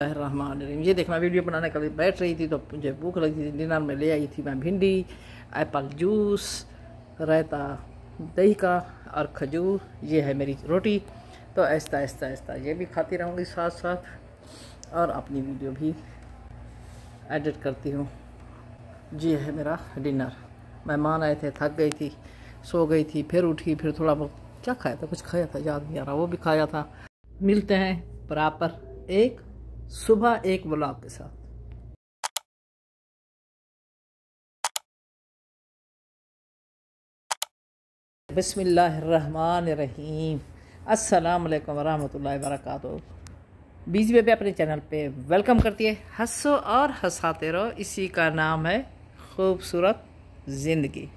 रहमानिर्रहीम। ये देख मैं वीडियो बनाने के लिए बैठ रही थी तो मुझे भूख लगी थी। डिनर में ले आई थी मैं भिंडी, एप्पल जूस, रायता दही का और खजूर। ये है मेरी रोटी। तो ऐसा ऐसा ऐसा ये भी खाती रहूँगी साथ साथ और अपनी वीडियो भी एडिट करती हूँ। ये है मेरा डिनर। मेहमान आए थे, थक गई थी, सो गई थी, फिर उठी, फिर थोड़ा बहुत क्या खाया था, कुछ खाया था याद नहीं आ रहा, वो भी खाया था। मिलते हैं बराबर एक सुबह एक व्लॉग के साथ। बिस्मिल्लाहिर्रहमानिर्रहीम। अस्सलाम वालेकुम वरहमतुल्लाहि वबरकातुहू। बीजीबी पे अपने चैनल पे वेलकम करती है। हंसो और हंसाते रहो, इसी का नाम है खूबसूरत ज़िंदगी।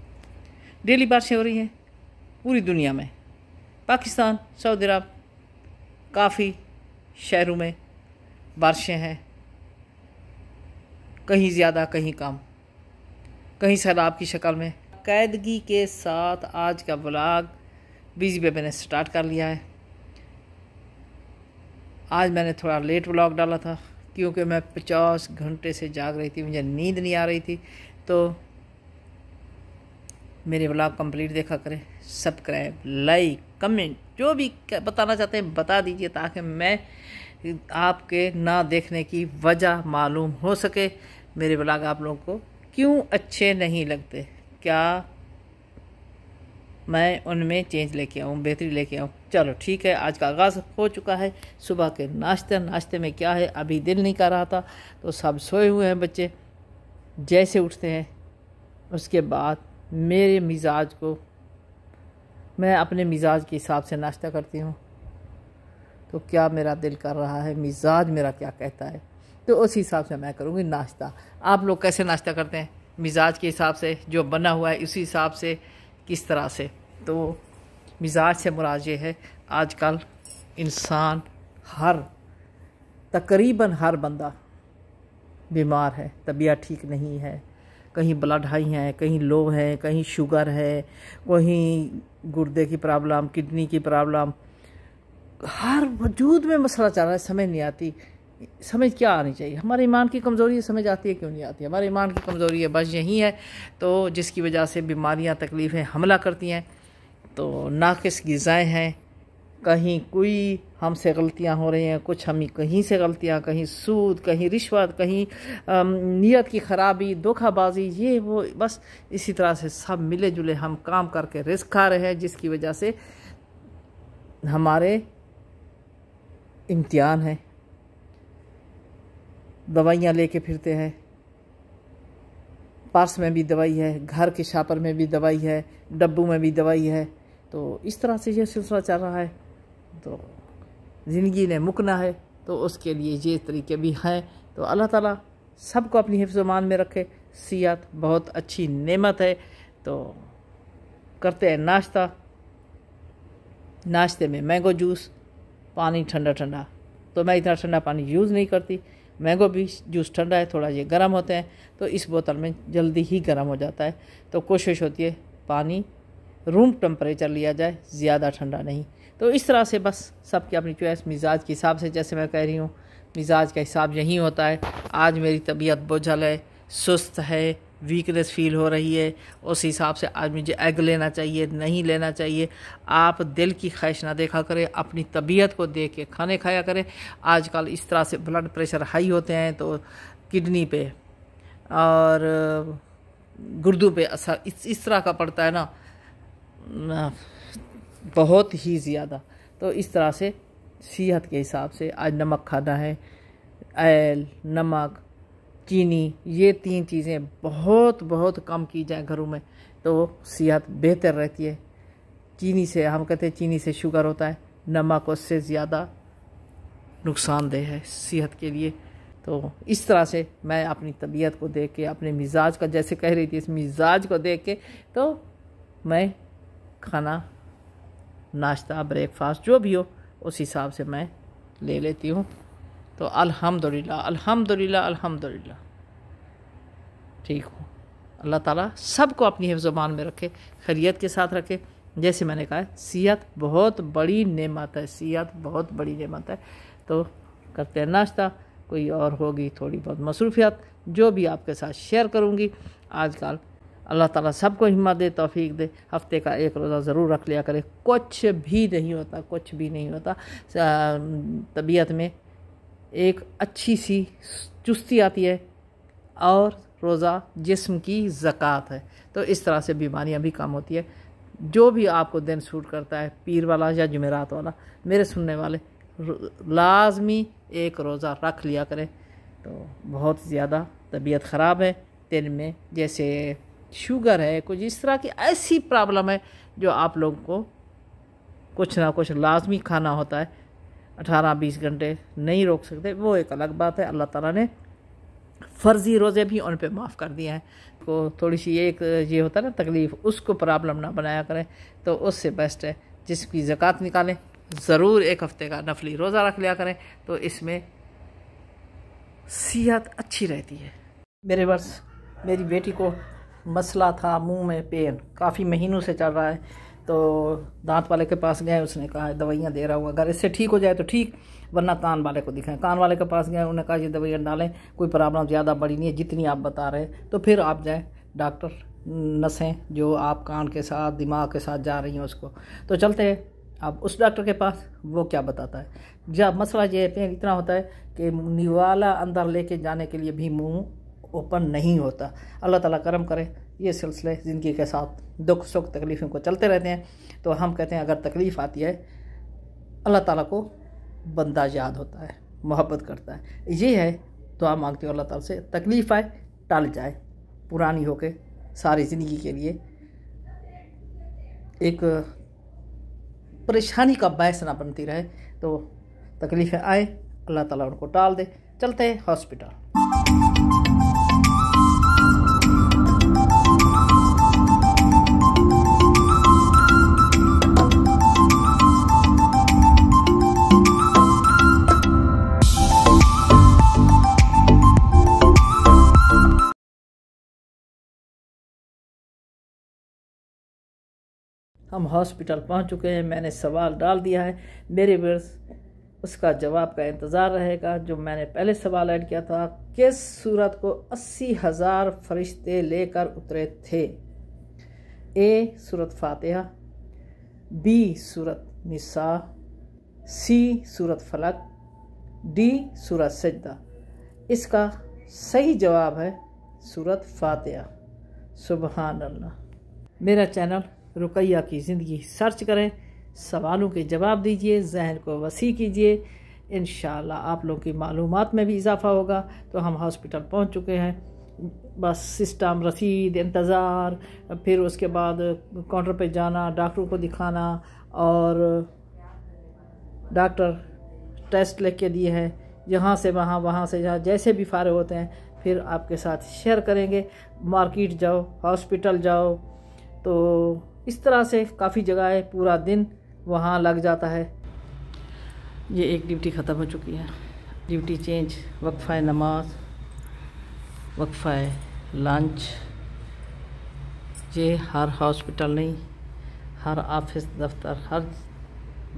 डेली बारिशें हो रही हैं पूरी दुनिया में। पाकिस्तान, सऊदी अरब, काफ़ी शहरों में बारिशें हैं, कहीं ज़्यादा कहीं कम, कहीं सैलाब की शक्ल में। कायदगी के साथ आज का व्लॉग बीजीबी ने स्टार्ट कर लिया है। आज मैंने थोड़ा लेट व्लॉग डाला था क्योंकि मैं 50 घंटे से जाग रही थी, मुझे नींद नहीं आ रही थी। तो मेरे व्लॉग कंप्लीट देखा करें, सब्सक्राइब, लाइक, कमेंट, जो भी बताना चाहते हैं बता दीजिए ताकि मैं आपके ना देखने की वजह मालूम हो सके। मेरे व्लॉग आप लोगों को क्यों अच्छे नहीं लगते, क्या मैं उनमें चेंज लेके आऊँ, बेहतरी लेके आऊँ। चलो ठीक है, आज का आगाज़ हो चुका है। सुबह के नाश्ते में क्या है, अभी दिल नहीं कर रहा था तो सब सोए हुए हैं बच्चे। जैसे उठते हैं उसके बाद मेरे मिजाज को, मैं अपने मिजाज के हिसाब से नाश्ता करती हूँ। तो क्या मेरा दिल कर रहा है, मिजाज मेरा क्या कहता है, तो उस हिसाब से मैं करूँगी नाश्ता। आप लोग कैसे नाश्ता करते हैं? मिजाज के हिसाब से जो बना हुआ है उसी हिसाब से, किस तरह से? तो मिजाज से मुराद ये है, आजकल इंसान तकरीबन हर बंदा बीमार है, तबीयत ठीक नहीं है। कहीं ब्लड हाई है, कहीं लो है, कहीं शुगर है, कहीं गुर्दे की प्रॉब्लम, किडनी की प्रॉब्लम, हर वजूद में मसला चल रहा है। समझ नहीं आती, समझ क्या आनी चाहिए? हमारे ईमान की कमज़ोरी है, समझ आती है क्यों नहीं आती? हमारे ईमान की कमज़ोरी है, बस यही है। तो जिसकी वजह से बीमारियां, तकलीफ़ें हमला करती हैं। तो नाक़िस ग़िज़ाएँ हैं, कहीं कोई हमसे गलतियां हो रही हैं, कुछ हम कहीं से गलतियां, कहीं सूद, कहीं रिश्वत, कहीं नीयत की ख़राबी, धोखाबाजी, ये वो, बस इसी तरह से सब मिले जुले हम काम करके रिस्क खा रहे हैं, जिसकी वजह से हमारे इम्तिहान है। दवाइयाँ लेके फिरते हैं, पर्स में भी दवाई है, घर के शापर में भी दवाई है, डब्बू में भी दवाई है। तो इस तरह से ये सिलसिला चल रहा है। तो ज़िंदगी ने मुकना है, तो उसके लिए ये तरीके भी हैं। तो अल्लाह ताला सबको अपनी हिफ्ज़-ओ-मान में रखे। सेहत बहुत अच्छी नेमत है। तो करते हैं नाश्ता। नाश्ते में मैंगो जूस, पानी ठंडा ठंडा। तो मैं इतना ठंडा पानी यूज़ नहीं करती, मैंगो भी जूस ठंडा है, थोड़ा ये गर्म होते हैं तो इस बोतल में जल्दी ही गर्म हो जाता है। तो कोशिश होती है पानी रूम टेम्परेचर लिया जाए, ज़्यादा ठंडा नहीं। तो इस तरह से बस सबकी अपनी चॉइस, मिजाज के हिसाब से, जैसे मैं कह रही हूँ मिजाज का हिसाब यही होता है। आज मेरी तबीयत बोझल है, सुस्त है, वीकनेस फील हो रही है, उस हिसाब से आज मुझे एग लेना चाहिए, नहीं लेना चाहिए। आप दिल की ख्वाहिश ना देखा करें, अपनी तबीयत को देख के खाने खाया करें। आजकल इस तरह से ब्लड प्रेशर हाई होते हैं तो किडनी पे और गुर्दों पे असर इस तरह का पड़ता है ना, बहुत ही ज़्यादा। तो इस तरह से सेहत के हिसाब से आज नमक खाना है, ऐल, नमक, चीनी, ये 3 चीज़ें बहुत बहुत कम की जाए घरों में तो सेहत बेहतर रहती है। चीनी से, हम कहते हैं चीनी से शुगर होता है, नमक उससे ज़्यादा नुकसानदेह है सेहत के लिए। तो इस तरह से मैं अपनी तबीयत को देख के, अपने मिजाज का, जैसे कह रही थी, इस मिजाज को देख के तो मैं खाना, नाश्ता, ब्रेकफास्ट जो भी हो उस हिसाब से मैं ले लेती हूँ। तो अल्हम्दुलिल्लाह अल्हम्दुलिल्लाह अल्हम्दुलिल्लाह ठीक हूँ। अल्लाह ताला सबको अपनी हिफ्ज़-ओ-मान में रखे, खैरियत के साथ रखे। जैसे मैंने कहा, सेहत बहुत बड़ी नेमत है, सेहत बहुत बड़ी नेमत है। तो करते हैं नाश्ता। कोई और होगी थोड़ी बहुत मसरूफियत, जो भी आपके साथ शेयर करूँगी। आजकल अल्लाह ताला सबको हिम्मत दे, तौफीक दे। हफ्ते का एक रोज़ा ज़रूर रख लिया करें। कुछ भी नहीं होता, कुछ भी नहीं होता। तबीयत में एक अच्छी सी चुस्ती आती है और रोज़ा जिस्म की ज़कात है। तो इस तरह से बीमारियां भी कम होती है। जो भी आपको दिन सूट करता है, पीर वाला या जुमेरात वाला, मेरे सुनने वाले लाजमी एक रोज़ा रख लिया करें। तो बहुत ज़्यादा तबीयत ख़राब है दिन में, जैसे शुगर है, कुछ इस तरह की ऐसी प्रॉब्लम है जो आप लोगों को कुछ ना कुछ लाजमी खाना होता है। 18-20 घंटे नहीं रोक सकते, वो एक अलग बात है। अल्लाह ताला ने फ़र्ज़ी रोज़े भी उन पे माफ़ कर दिए हैं। को थोड़ी सी एक ये होता है ना तकलीफ़, उसको प्रॉब्लम ना बनाया करें। तो उससे बेस्ट है जिसकी ज़कात निकालें, ज़रूर एक हफ़्ते का नफली रोज़ा रख लिया करें। तो इसमें सेहत अच्छी रहती है। मेरे वर्ष मेरी बेटी को मसला था मुंह में पेन, काफ़ी महीनों से चल रहा है। तो दांत वाले के पास गए, उसने कहा दवाइयाँ दे रहा हूँ, अगर इससे ठीक हो जाए तो ठीक, वरना कान वाले को दिखाएं। कान वाले के पास गए, उन्होंने कहा ये दवाइयाँ डालें, कोई प्रॉब्लम ज़्यादा बड़ी नहीं है जितनी आप बता रहे हैं। तो फिर आप जाएँ डॉक्टर, नसें जो आप कान के साथ दिमाग के साथ जा रही हैं उसको, तो चलते हैं अब उस डॉक्टर के पास। वो क्या बताता है, जब मसला ये पेन इतना होता है कि निवाला अंदर लेके जाने के लिए भी मुंह ओपन नहीं होता। अल्लाह ताला करम करे, ये सिलसिले ज़िंदगी के साथ दुख सुख तकलीफ़ों को चलते रहते हैं। तो हम कहते हैं अगर तकलीफ़ आती है, अल्लाह ताला को बंदा याद होता है, मोहब्बत करता है। ये है दुआ मांगती हूँ अल्लाह ताला से, तकलीफ़ आए टल जाए, पुरानी होके सारी ज़िंदगी के लिए एक परेशानी का बायस ना बनती रहे। तो तकलीफ़ें आए, अल्लाह ताला उनको टाल दे। चलते हैं हॉस्पिटल। हम हॉस्पिटल पहुंच चुके हैं। मैंने सवाल डाल दिया है, मेरे व्यूअर्स उसका जवाब का इंतज़ार रहेगा। जो मैंने पहले सवाल ऐड किया था, किस सूरत को 80,000 फरिश्ते लेकर उतरे थे? ए सूरत फातिहा, बी सूरत निसा, सी सूरत फलक, डी सूरत सजदा। इसका सही जवाब है सूरत फातिहा। सुबहान अल्लाह। मेरा चैनल रुकैया की ज़िंदगी सर्च करें, सवालों के जवाब दीजिए, जहन को वसी कीजिए। इंशाअल्लाह आप लोगों की मालूमात में भी इजाफ़ा होगा। तो हम हॉस्पिटल पहुंच चुके हैं। बस सिस्टम, रसीद, इंतज़ार, फिर उसके बाद काउंटर पे जाना, डॉक्टर को दिखाना, और डॉक्टर टेस्ट लिख के दिए हैं, यहाँ से वहाँ, वहाँ से जहाँ, जैसे भी फारे होते हैं फिर आपके साथ शेयर करेंगे। मार्केट जाओ, हॉस्पिटल जाओ, तो इस तरह से काफ़ी जगह है, पूरा दिन वहाँ लग जाता है। ये एक ड्यूटी ख़त्म हो चुकी है, ड्यूटी चेंज, वक्फ़ा नमाज, वक्फ़ा लंच। ये हर हॉस्पिटल नहीं, हर ऑफिस दफ्तर, हर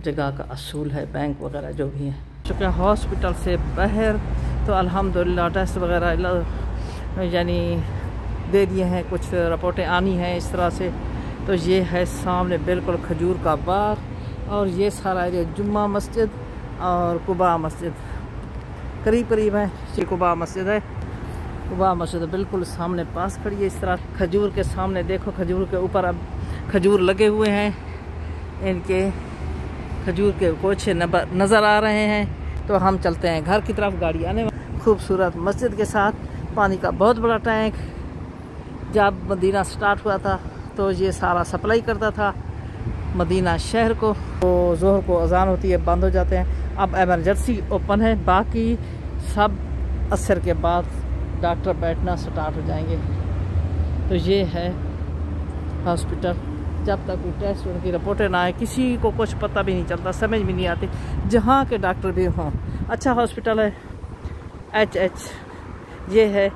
जगह का असूल है, बैंक वगैरह जो भी है। चुके हॉस्पिटल से बाहर तो अल्हम्दुलिल्लाह टेस्ट वगैरह यानी दे दिए हैं, कुछ रिपोर्टें आनी हैं इस तरह से। तो ये है सामने बिल्कुल खजूर का बाग, और ये सारा एरिया जुम्मा मस्जिद और कुबा मस्जिद करीब करीब है। ये कुबा मस्जिद है, कुबा मस्जिद बिल्कुल सामने पास खड़ी है। इस तरह खजूर के सामने देखो, खजूर के ऊपर अब खजूर लगे हुए हैं, इनके खजूर के कोछे नज़र आ रहे हैं। तो हम चलते हैं घर की तरफ, गाड़ी आने में। खूबसूरत मस्जिद के साथ पानी का बहुत बड़ा टैंक। जब मदीना स्टार्ट हुआ था तो ये सारा सप्लाई करता था मदीना शहर को। तो ज़ोहर को अजान होती है, बंद हो जाते हैं। अब एमरजेंसी ओपन है, बाकी सब असर के बाद डॉक्टर बैठना स्टार्ट हो जाएंगे। तो ये है हॉस्पिटल। जब तक कोई टेस्ट उनकी रिपोर्टें ना आए, किसी को कुछ पता भी नहीं चलता, समझ भी नहीं आती, जहाँ के डॉक्टर भी हों। अच्छा हॉस्पिटल है, HH। ये है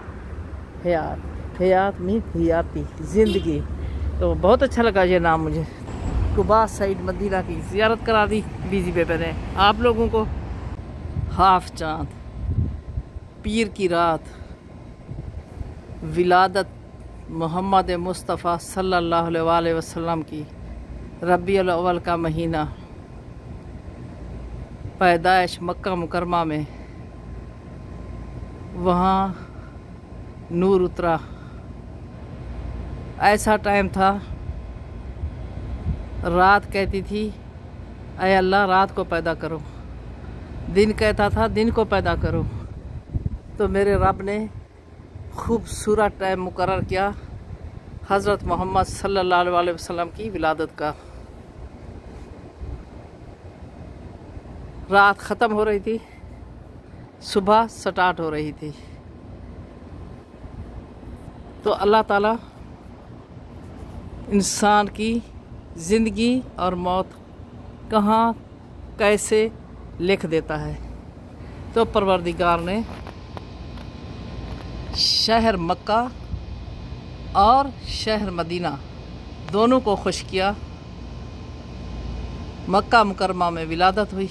हयात, हयात मीन हयाती, ज़िंदगी। तो बहुत अच्छा लगा ये नाम मुझे। कुबा साइड मदीना की ज़ियारत करा दी बीजी बेबे ने आप लोगों को। हाफ चांद पीर की रात, विलादत मोहम्मद मुस्तफ़ा सल्लल्लाहु अलैहि वसल्लम की, रबीउल अव्वल का महीना, पैदाइश मक्का मुकरमा में, वहाँ नूर उतरा। ऐसा टाइम था, रात कहती थी ऐ अल्लाह रात को पैदा करो, दिन कहता था दिन को पैदा करो। तो मेरे रब ने खूबसूरत टाइम मुकर्रर किया हज़रत मोहम्मद सल्लल्लाहु अलैहि वसल्लम की विलादत का। रात ख़त्म हो रही थी, सुबह स्टार्ट हो रही थी। तो अल्लाह ताला इंसान की ज़िंदगी और मौत कहाँ कैसे लिख देता है। तो परवरदिगार ने शहर मक्का और शहर मदीना दोनों को खुश किया। मक्का मुकरमा में विलादत हुई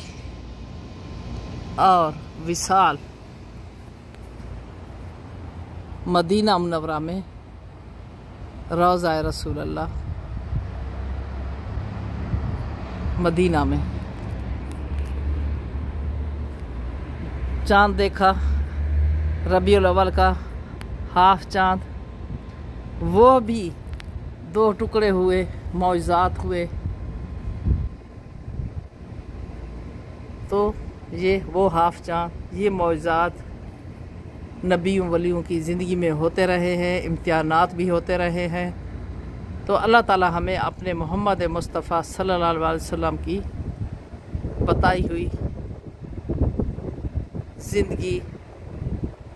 और विसाल मदीना मुनव्वरा में रोज़ा रसूल अल्लाह मदीना में। चाँद देखा रबीउल अव्वल का, हाफ चाँद, वो भी 2 टुकड़े हुए, मौजज़ात हुए। तो ये वो हाफ चाँद, ये मौजज़ात नबियों वलियों की ज़िंदगी में होते रहे हैं, इम्तिहानात भी होते रहे हैं। तो अल्लाह ताला हमें अपने मोहम्मद मुस्तफ़ा सल्लल्लाहु अलैहि वसल्लम की बताई हुई ज़िंदगी,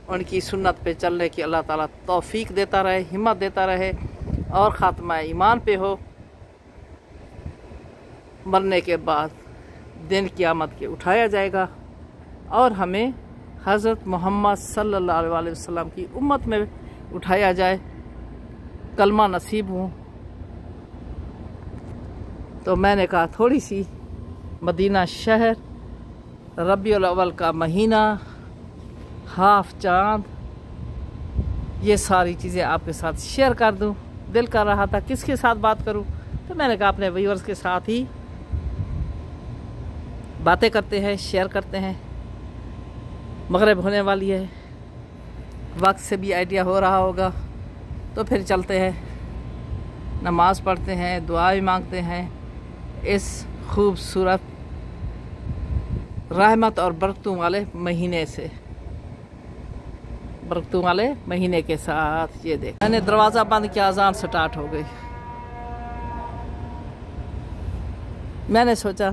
उनकी सुन्नत पे चलने की अल्लाह ताला तौफीक देता रहे, हिम्मत देता रहे और ख़ात्मा ईमान पे हो। मरने के बाद दिन क़यामत के उठाया जाएगा और हमें हज़रत मोहम्मद सल्लल्लाहु अलैहि वसल्लम की उम्मत में उठाया जाए, कलमा नसीब हो। तो मैंने कहा थोड़ी सी मदीना शहर, रबीउल अव्वल का महीना, हाफ चाँद, ये सारी चीज़ें आपके साथ शेयर कर दूं। दिल कर रहा था किसके साथ बात करूं, तो मैंने कहा अपने व्यूअर्स के साथ ही बातें करते हैं, शेयर करते हैं। मगरिब होने वाली है, वक्त से भी आइडिया हो रहा होगा। तो फिर चलते हैं, नमाज़ पढ़ते हैं, दुआ भी मांगते हैं इस खूबसूरत रहमत और बरकतों वाले महीने से, बरकतों वाले महीने के साथ। ये देख, मैंने दरवाज़ा बंद किया, अज़ान स्टार्ट हो गई। मैंने सोचा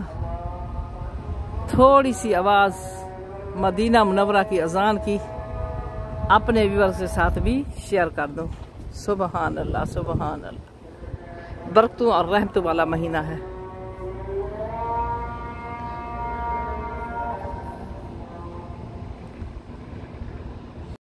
थोड़ी सी आवाज़ मदीना मुनव्वरा की अज़ान की अपने व्यूअर्स के साथ भी शेयर कर दो। सुबहान अल्लाह, सुबहान अल्लाह। बरकतों और रहमतों वाला महीना है।